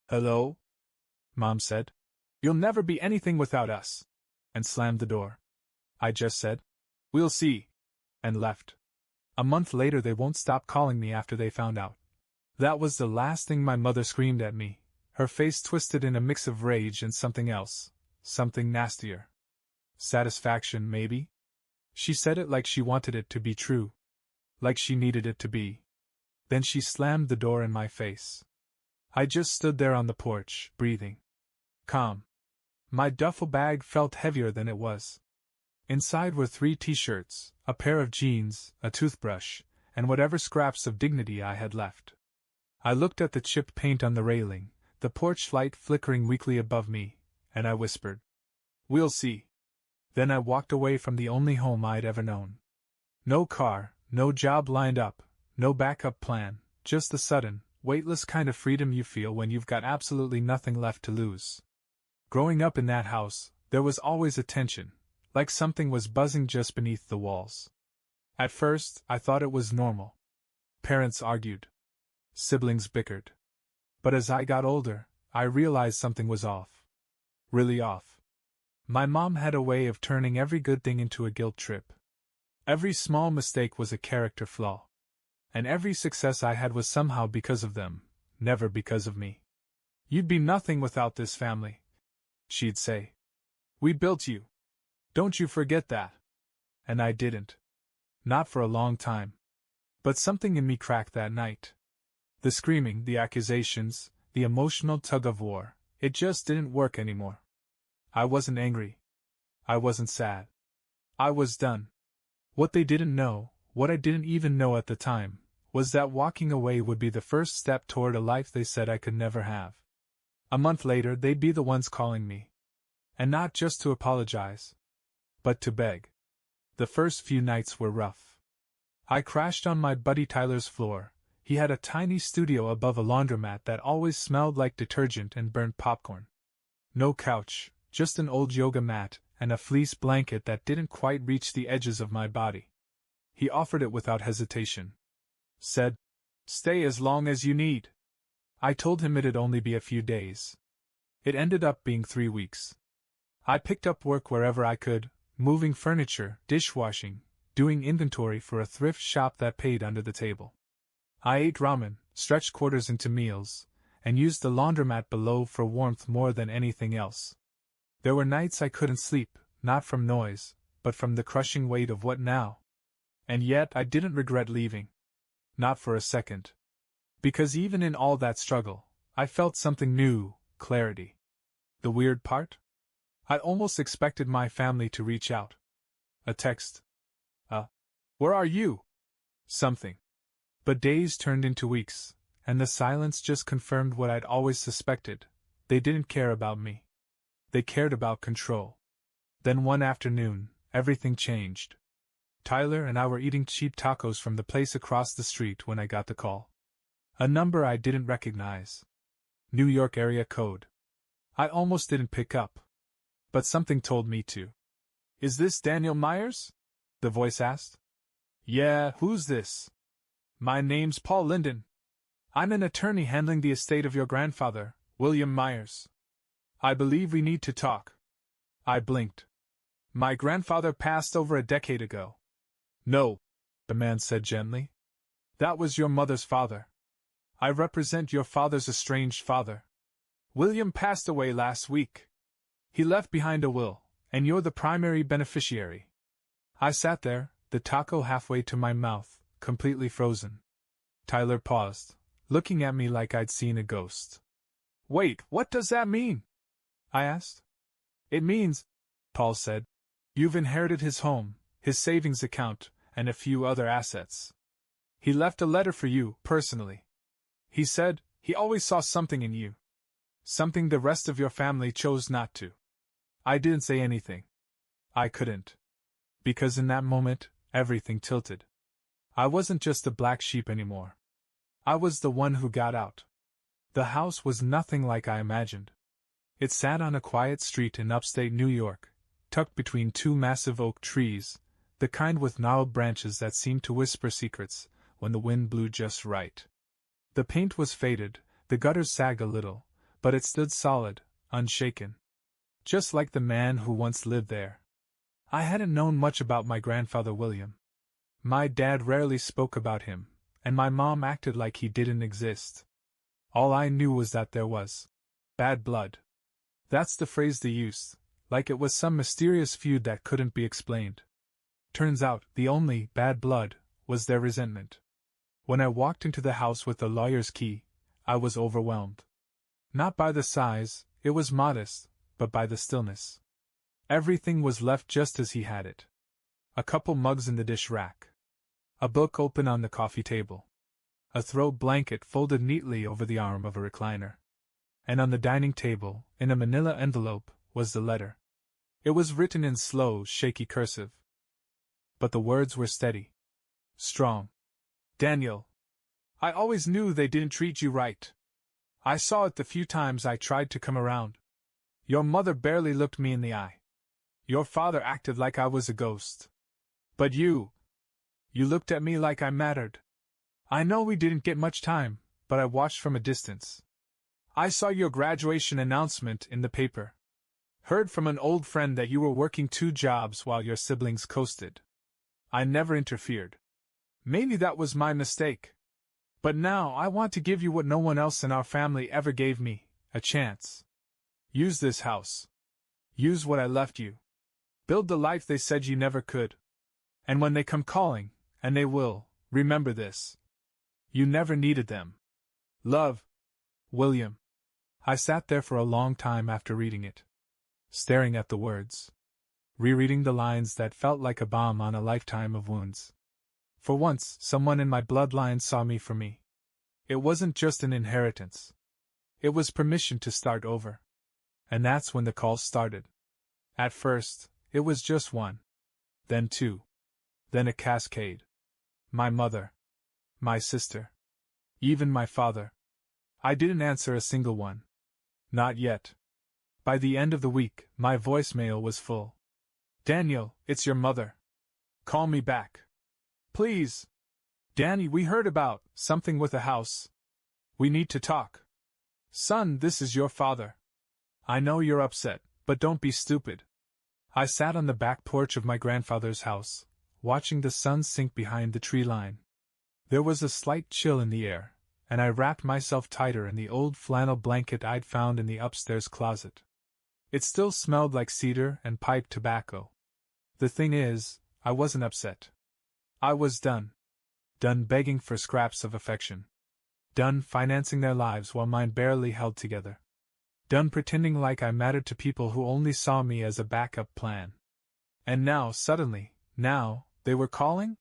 Hello? Mom said. You'll never be anything without us. And slammed the door. I just said, we'll see. And left. A month later they won't stop calling me after they found out. That was the last thing my mother screamed at me, her face twisted in a mix of rage and something else, something nastier. Satisfaction, maybe? She said it like she wanted it to be true. Like she needed it to be. Then she slammed the door in my face. I just stood there on the porch, breathing. Calm. My duffel bag felt heavier than it was. Inside were 3 t-shirts, a pair of jeans, a toothbrush, and whatever scraps of dignity I had left. I looked at the chipped paint on the railing, the porch light flickering weakly above me, and I whispered, we'll see. Then I walked away from the only home I'd ever known. No car, no job lined up, no backup plan, just the sudden, weightless kind of freedom you feel when you've got absolutely nothing left to lose. Growing up in that house, there was always a tension, like something was buzzing just beneath the walls. At first, I thought it was normal. Parents argued. Siblings bickered. But as I got older, I realized something was off. Really off. My mom had a way of turning every good thing into a guilt trip. Every small mistake was a character flaw. And every success I had was somehow because of them, never because of me. You'd be nothing without this family, she'd say. We built you. Don't you forget that. And I didn't. Not for a long time. But something in me cracked that night. The screaming, the accusations, the emotional tug-of-war, it just didn't work anymore. I wasn't angry. I wasn't sad. I was done. What they didn't know, what I didn't even know at the time, was that walking away would be the first step toward a life they said I could never have. A month later they'd be the ones calling me. And not just to apologize, but to beg. The first few nights were rough. I crashed on my buddy Tyler's floor. He had a tiny studio above a laundromat that always smelled like detergent and burnt popcorn. No couch, just an old yoga mat and a fleece blanket that didn't quite reach the edges of my body. He offered it without hesitation. Said, stay as long as you need. I told him it'd only be a few days. It ended up being 3 weeks. I picked up work wherever I could, moving furniture, dishwashing, doing inventory for a thrift shop that paid under the table. I ate ramen, stretched quarters into meals, and used the laundromat below for warmth more than anything else. There were nights I couldn't sleep, not from noise, but from the crushing weight of what now? And yet I didn't regret leaving. Not for a second. Because even in all that struggle, I felt something new, clarity. The weird part? I almost expected my family to reach out. A text. Where are you? Something. But days turned into weeks, and the silence just confirmed what I'd always suspected. They didn't care about me. They cared about control. Then one afternoon, everything changed. Tyler and I were eating cheap tacos from the place across the street when I got the call. A number I didn't recognize. New York area code. I almost didn't pick up. But something told me to. Is this Daniel Myers? The voice asked. Yeah, who's this? My name's Paul Linden. I'm an attorney handling the estate of your grandfather, William Myers. I believe we need to talk. I blinked. My grandfather passed over a decade ago. No, the man said gently. That was your mother's father. I represent your father's estranged father. William passed away last week. He left behind a will, and you're the primary beneficiary. I sat there, the taco halfway to my mouth, completely frozen. Tyler paused, looking at me like I'd seen a ghost. Wait, what does that mean? I asked. It means, Paul said, you've inherited his home, his savings account, and a few other assets. He left a letter for you, personally. He said, he always saw something in you. Something the rest of your family chose not to. I didn't say anything. I couldn't. Because in that moment, everything tilted. I wasn't just the black sheep anymore. I was the one who got out. The house was nothing like I imagined. It sat on a quiet street in upstate New York, tucked between 2 massive oak trees, the kind with gnarled branches that seemed to whisper secrets when the wind blew just right. The paint was faded, the gutters sagged a little, but it stood solid, unshaken. Just like the man who once lived there. I hadn't known much about my grandfather William. My dad rarely spoke about him, and my mom acted like he didn't exist. All I knew was that there was bad blood. That's the phrase they used, like it was some mysterious feud that couldn't be explained. Turns out, the only bad blood was their resentment. When I walked into the house with the lawyer's key, I was overwhelmed. Not by the size, it was modest, but by the stillness. Everything was left just as he had it. A couple mugs in the dish rack. A book open on the coffee table. A throw blanket folded neatly over the arm of a recliner. And on the dining table, in a manila envelope, was the letter. It was written in slow, shaky cursive. But the words were steady. Strong. Daniel. I always knew they didn't treat you right. I saw it the few times I tried to come around. Your mother barely looked me in the eye. Your father acted like I was a ghost. But you looked at me like I mattered. I know we didn't get much time, but I watched from a distance. I saw your graduation announcement in the paper. Heard from an old friend that you were working 2 jobs while your siblings coasted. I never interfered. Maybe that was my mistake. But now I want to give you what no one else in our family ever gave me, a chance. Use this house. Use what I left you. Build the life they said you never could. And when they come calling, and they will, remember this. You never needed them. Love. William. I sat there for a long time after reading it, staring at the words, rereading the lines that felt like a balm on a lifetime of wounds. For once, someone in my bloodline saw me for me. It wasn't just an inheritance. It was permission to start over. And that's when the calls started. At first, it was just 1. Then 2. Then a cascade. My mother. My sister. Even my father. I didn't answer a single one. Not yet. By the end of the week, my voicemail was full. Daniel, it's your mother. Call me back. Please. Danny, we heard about something with a house. We need to talk. Son, this is your father. I know you're upset, but don't be stupid. I sat on the back porch of my grandfather's house, watching the sun sink behind the tree line. There was a slight chill in the air, and I wrapped myself tighter in the old flannel blanket I'd found in the upstairs closet. It still smelled like cedar and pipe tobacco. The thing is, I wasn't upset. I was done. Done begging for scraps of affection. Done financing their lives while mine barely held together. Done pretending like I mattered to people who only saw me as a backup plan. And now, suddenly, they were calling?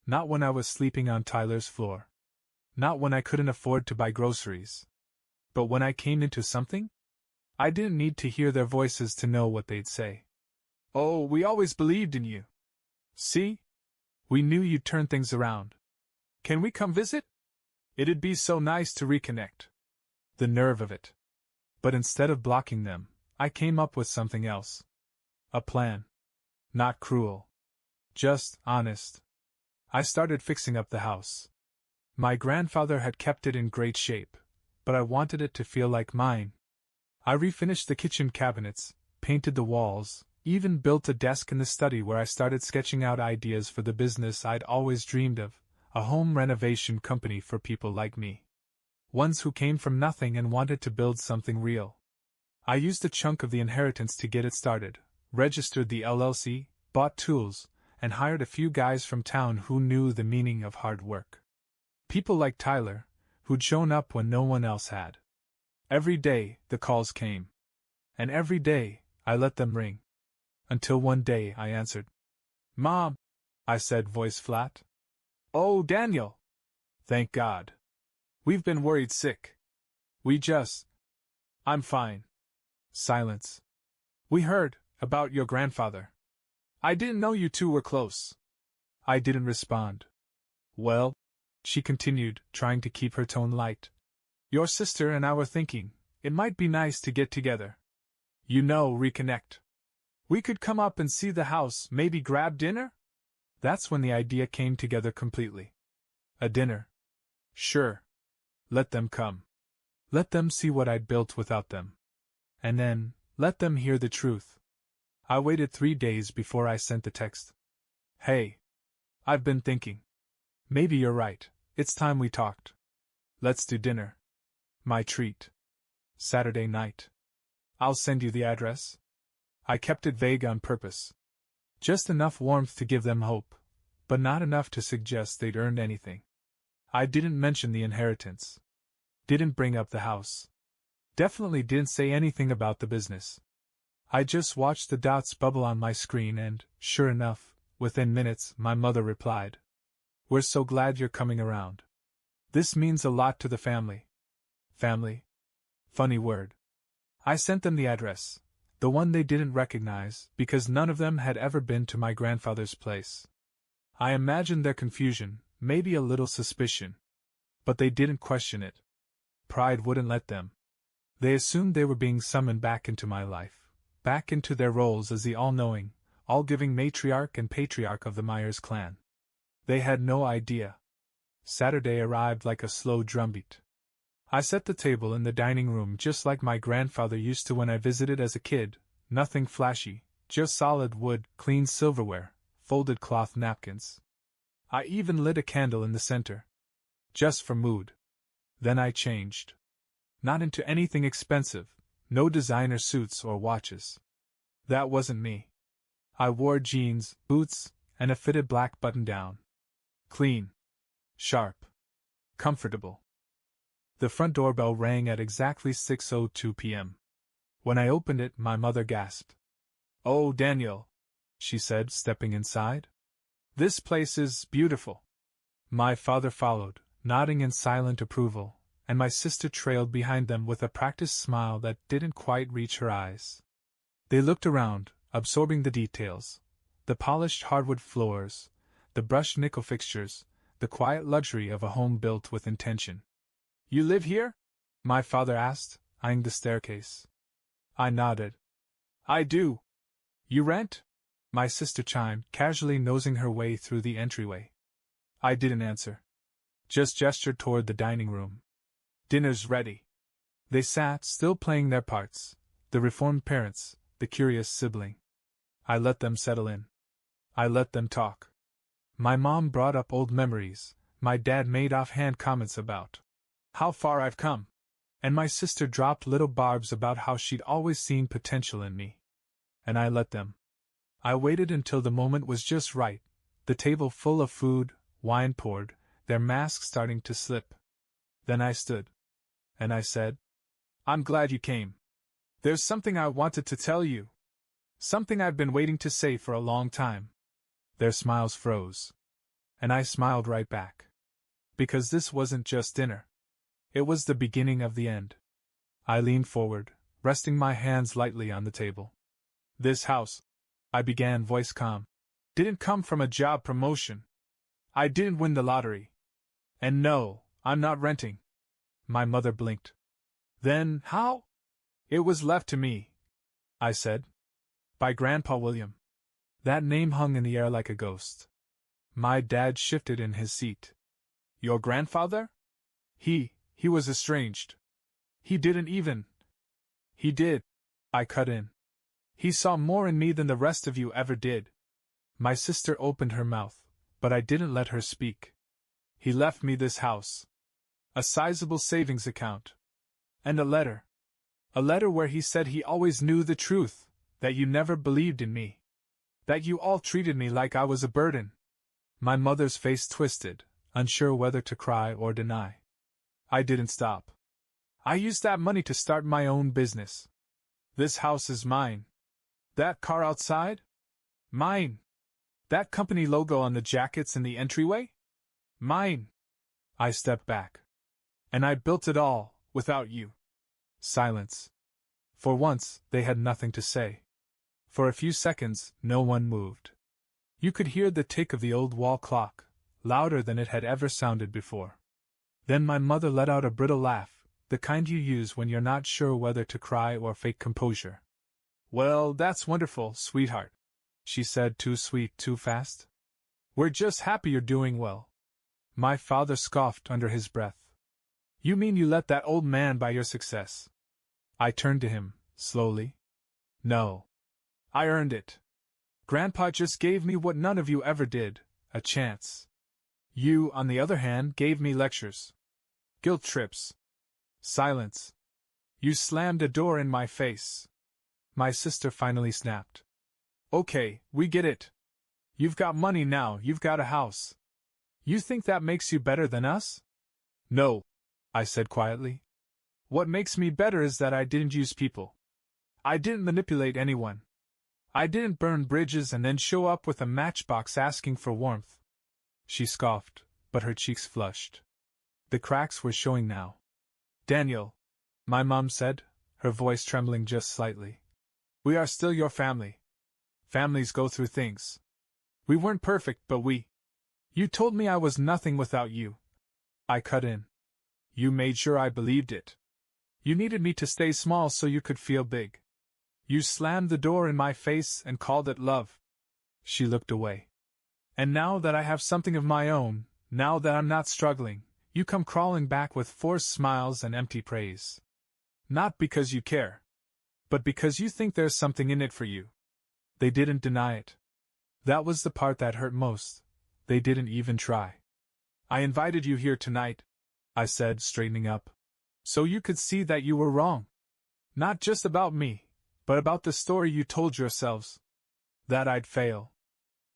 Not when I was sleeping on Tyler's floor. Not when I couldn't afford to buy groceries. But when I came into something? I didn't need to hear their voices to know what they'd say. Oh, we always believed in you. See? We knew you'd turn things around. Can we come visit? It'd be so nice to reconnect. The nerve of it. But instead of blocking them, I came up with something else. A plan. Not cruel. Just honest. I started fixing up the house. My grandfather had kept it in great shape, but I wanted it to feel like mine. I refinished the kitchen cabinets, painted the walls, even built a desk in the study where I started sketching out ideas for the business I'd always dreamed of, a home renovation company for people like me. Ones who came from nothing and wanted to build something real. I used a chunk of the inheritance to get it started, registered the LLC, bought tools, and hired a few guys from town who knew the meaning of hard work. People like Tyler, who'd shown up when no one else had. Every day, the calls came. And every day, I let them ring. Until one day I answered. Mom, I said, voice flat. Oh, Daniel. Thank God. We've been worried sick. I'm fine. Silence. We heard about your grandfather. I didn't know you two were close. I didn't respond. Well, she continued, trying to keep her tone light. Your sister and I were thinking, it might be nice to get together. Reconnect. We could come up and see the house, maybe grab dinner? That's when the idea came together completely. A dinner. Sure. Let them come. Let them see what I'd built without them. And then, let them hear the truth. I waited 3 days before I sent the text. Hey. I've been thinking. Maybe you're right, it's time we talked. Let's do dinner. My treat. Saturday night. I'll send you the address. I kept it vague on purpose. Just enough warmth to give them hope, but not enough to suggest they'd earned anything. I didn't mention the inheritance. Didn't bring up the house. Definitely didn't say anything about the business. I just watched the dots bubble on my screen and, sure enough, within minutes, my mother replied. We're so glad you're coming around. This means a lot to the family. Family? Funny word. I sent them the address, the one they didn't recognize, because none of them had ever been to my grandfather's place. I imagined their confusion, maybe a little suspicion. But they didn't question it. Pride wouldn't let them. They assumed they were being summoned back into my life, back into their roles as the all-knowing, all-giving matriarch and patriarch of the Myers clan. They had no idea. Saturday arrived like a slow drumbeat. I set the table in the dining room just like my grandfather used to when I visited as a kid, nothing flashy, just solid wood, clean silverware, folded cloth napkins. I even lit a candle in the center. Just for mood. Then I changed. Not into anything expensive, no designer suits or watches. That wasn't me. I wore jeans, boots, and a fitted black button-down. Clean. Sharp. Comfortable. The front doorbell rang at exactly 6:02 p.m. When I opened it, my mother gasped. "Oh, Daniel," she said, stepping inside. "This place is beautiful." My father followed, nodding in silent approval, and my sister trailed behind them with a practiced smile that didn't quite reach her eyes. They looked around, absorbing the details: the polished hardwood floors, the brushed nickel fixtures, the quiet luxury of a home built with intention. "You live here?" my father asked, eyeing the staircase. I nodded. "I do." "You rent?" my sister chimed, casually nosing her way through the entryway. I didn't answer. Just gestured toward the dining room. "Dinner's ready." They sat, still playing their parts, the reformed parents, the curious sibling. I let them settle in. I let them talk. My mom brought up old memories, my dad made offhand comments about how far I've come, and my sister dropped little barbs about how she'd always seen potential in me. And I let them. I waited until the moment was just right, the table full of food, wine poured, their masks starting to slip. Then I stood. And I said, "I'm glad you came. There's something I wanted to tell you. Something I've been waiting to say for a long time." Their smiles froze. And I smiled right back. Because this wasn't just dinner. It was the beginning of the end. I leaned forward, resting my hands lightly on the table. "This house," I began, voice calm, "didn't come from a job promotion. I didn't win the lottery. And no, I'm not renting." My mother blinked. "Then how?" "It was left to me," I said. "By Grandpa William." That name hung in the air like a ghost. My dad shifted in his seat. "Your grandfather?" He was estranged. He didn't even." "He did," I cut in. "He saw more in me than the rest of you ever did." My sister opened her mouth, but I didn't let her speak. "He left me this house. A sizable savings account. And a letter. A letter where he said he always knew the truth, that you never believed in me. That you all treated me like I was a burden." My mother's face twisted, unsure whether to cry or deny. I didn't stop. "I used that money to start my own business. This house is mine. That car outside? Mine. That company logo on the jackets in the entryway? Mine." I stepped back. "And I built it all, without you." Silence. For once, they had nothing to say. For a few seconds, no one moved. You could hear the tick of the old wall clock, louder than it had ever sounded before. Then my mother let out a brittle laugh, the kind you use when you're not sure whether to cry or fake composure. "Well, that's wonderful, sweetheart," she said, too sweet, too fast. "We're just happy you're doing well." My father scoffed under his breath. You mean you let that old man buy your success? I turned to him, slowly. No. I earned it. Grandpa just gave me what none of you ever did, a chance. You, on the other hand, gave me lectures. Guilt trips. Silence. You slammed a door in my face. My sister finally snapped. Okay, we get it. You've got money now, you've got a house. You think that makes you better than us? No, I said quietly. What makes me better is that I didn't use people. I didn't manipulate anyone. I didn't burn bridges and then show up with a matchbox asking for warmth. She scoffed, but her cheeks flushed. The cracks were showing now. Daniel, my mom said, her voice trembling just slightly. We are still your family. Families go through things. We weren't perfect, but we. You told me I was nothing without you. I cut in. You made sure I believed it. You needed me to stay small so you could feel big. You slammed the door in my face and called it love. She looked away. And now that I have something of my own, now that I'm not struggling, you come crawling back with forced smiles and empty praise. Not because you care, but because you think there's something in it for you. They didn't deny it. That was the part that hurt most. They didn't even try. I invited you here tonight, I said, straightening up, so you could see that you were wrong. Not just about me, but about the story you told yourselves. That I'd fail.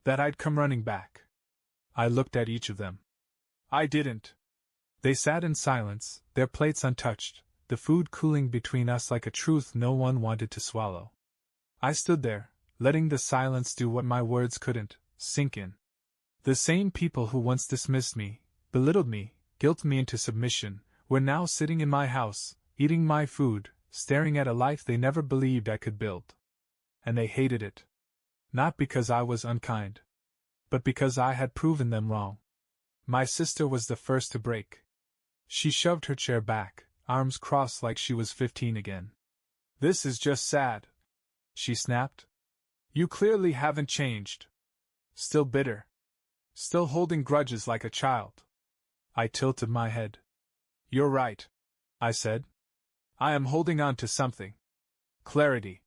That I'd come running back. I looked at each of them. I didn't. They sat in silence, their plates untouched, the food cooling between us like a truth no one wanted to swallow. I stood there, letting the silence do what my words couldn't, sink in. The same people who once dismissed me, belittled me, guilted me into submission, were now sitting in my house, eating my food, staring at a life they never believed I could build. And they hated it. Not because I was unkind, but because I had proven them wrong. My sister was the first to break. She shoved her chair back, arms crossed like she was 15 again. This is just sad, she snapped. You clearly haven't changed. Still bitter. Still holding grudges like a child. I tilted my head. You're right, I said. I am holding on to something. Clarity.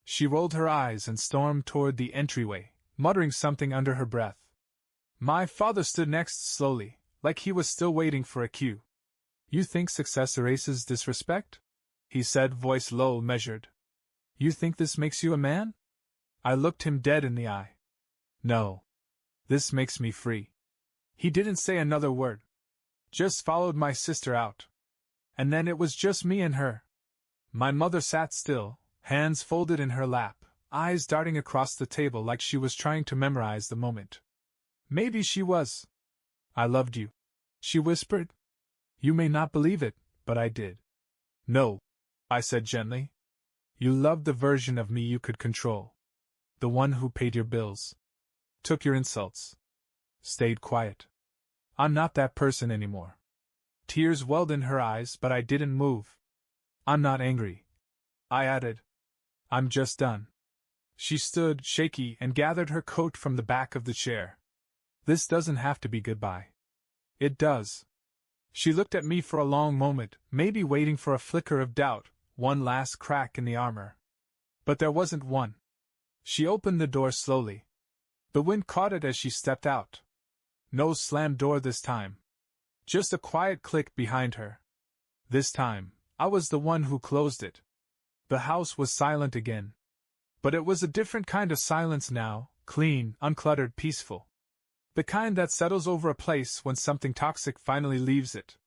She rolled her eyes and stormed toward the entryway, muttering something under her breath. My father stood next slowly, like he was still waiting for a cue. You think success erases disrespect? He said, voice low, measured. You think this makes you a man? I looked him dead in the eye. No. This makes me free. He didn't say another word. Just followed my sister out. And then it was just me and her. My mother sat still, hands folded in her lap, eyes darting across the table like she was trying to memorize the moment. Maybe she was. I loved you, she whispered. You may not believe it, but I did. No, I said gently. You loved the version of me you could control. The one who paid your bills. Took your insults. Stayed quiet. I'm not that person anymore. Tears welled in her eyes, but I didn't move. I'm not angry, I added. I'm just done. She stood, shaky, and gathered her coat from the back of the chair. This doesn't have to be goodbye. It does. She looked at me for a long moment, maybe waiting for a flicker of doubt, one last crack in the armor. But there wasn't one. She opened the door slowly. The wind caught it as she stepped out. No slammed door this time. Just a quiet click behind her. This time, I was the one who closed it. The house was silent again. But it was a different kind of silence now, clean, uncluttered, peaceful. The kind that settles over a place when something toxic finally leaves it.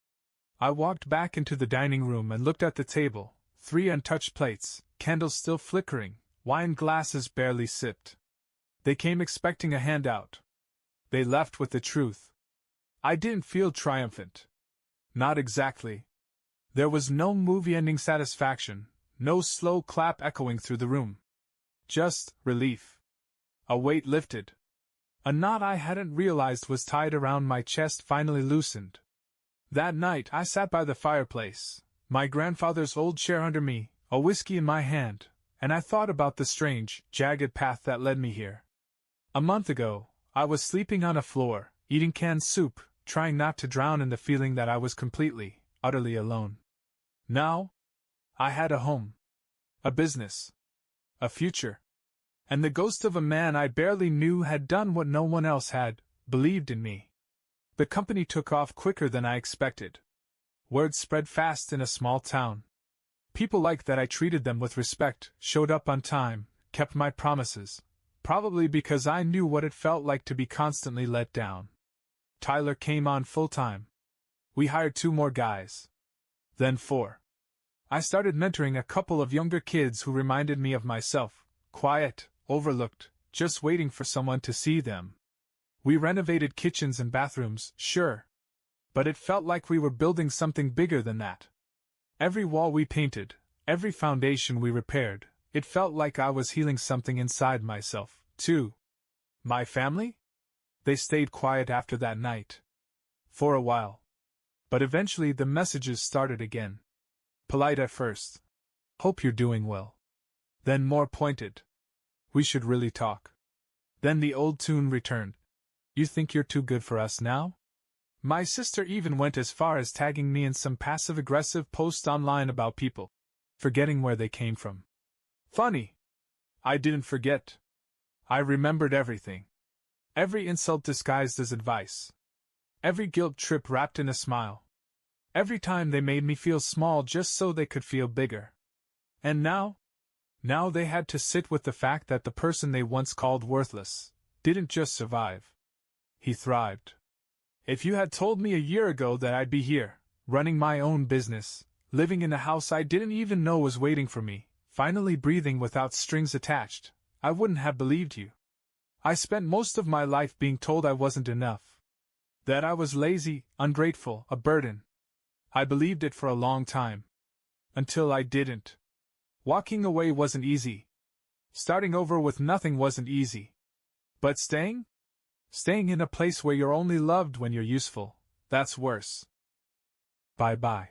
I walked back into the dining room and looked at the table, 3 untouched plates, candles still flickering, wine glasses barely sipped. They came expecting a handout. They left with the truth. I didn't feel triumphant. Not exactly. There was no movie-ending satisfaction, no slow clap echoing through the room. Just relief. A weight lifted. A knot I hadn't realized was tied around my chest finally loosened. That night I sat by the fireplace, my grandfather's old chair under me, a whiskey in my hand, and I thought about the strange, jagged path that led me here. A month ago, I was sleeping on a floor, eating canned soup, trying not to drown in the feeling that I was completely, utterly alone. Now, I had a home, a business, a future, and the ghost of a man I barely knew had done what no one else had, believed in me. The company took off quicker than I expected. Word spread fast in a small town. People liked that I treated them with respect, showed up on time, kept my promises, probably because I knew what it felt like to be constantly let down. Tyler came on full-time. We hired 2 more guys. Then 4. I started mentoring a couple of younger kids who reminded me of myself, quiet, overlooked, just waiting for someone to see them. We renovated kitchens and bathrooms, sure. But it felt like we were building something bigger than that. Every wall we painted, every foundation we repaired, it felt like I was healing something inside myself, too. My family? They stayed quiet after that night. For a while. But eventually the messages started again. Polite at first. Hope you're doing well. Then more pointed. We should really talk. Then the old tune returned. You think you're too good for us now? My sister even went as far as tagging me in some passive-aggressive post online about people, forgetting where they came from. Funny. I didn't forget. I remembered everything. Every insult disguised as advice. Every guilt trip wrapped in a smile. Every time they made me feel small just so they could feel bigger. And now? Now they had to sit with the fact that the person they once called worthless didn't just survive. He thrived. If you had told me a year ago that I'd be here, running my own business, living in a house I didn't even know was waiting for me, finally breathing without strings attached, I wouldn't have believed you. I spent most of my life being told I wasn't enough. That I was lazy, ungrateful, a burden. I believed it for a long time. Until I didn't. Walking away wasn't easy. Starting over with nothing wasn't easy. But staying? Staying in a place where you're only loved when you're useful, that's worse. Bye-bye.